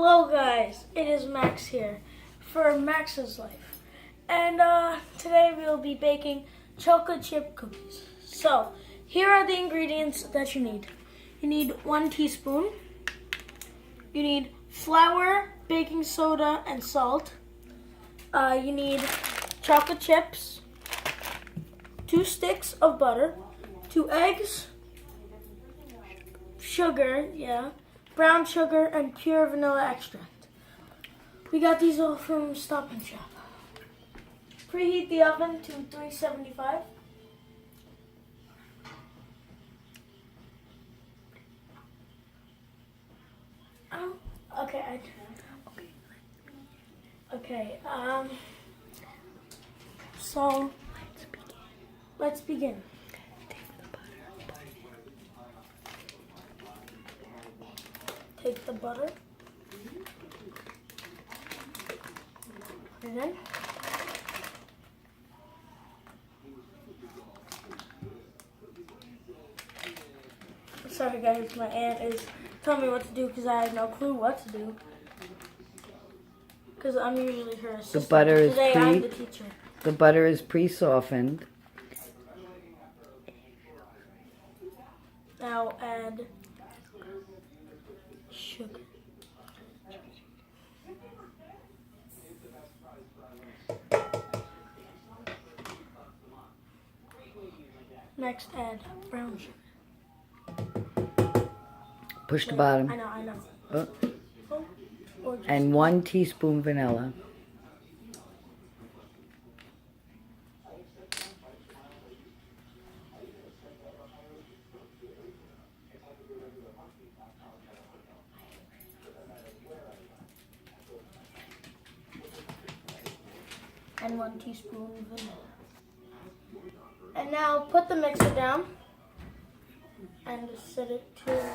Hello guys, it is Max here for Max's Life. And today we'll be baking chocolate chip cookies. So, here are the ingredients that you need. You need 1 teaspoon. You need flour, baking soda, and salt. You need chocolate chips, 2 sticks of butter, 2 eggs, sugar, brown sugar, and pure vanilla extract. We got these all from Stop and Shop. Preheat the oven to 375. Oh, okay. So let's begin. Take the butter, put it in. Sorry guys, my aunt is telling me what to do because I have no clue what to do. Because I'm usually her assistant. Today I'm the teacher. The butter is pre-softened. Now add sugar. Next add brown sugar. Push the bottom. I know. Oh. Or And 1 teaspoon vanilla. and 1 teaspoon vanilla. And now put the mixer down and set it to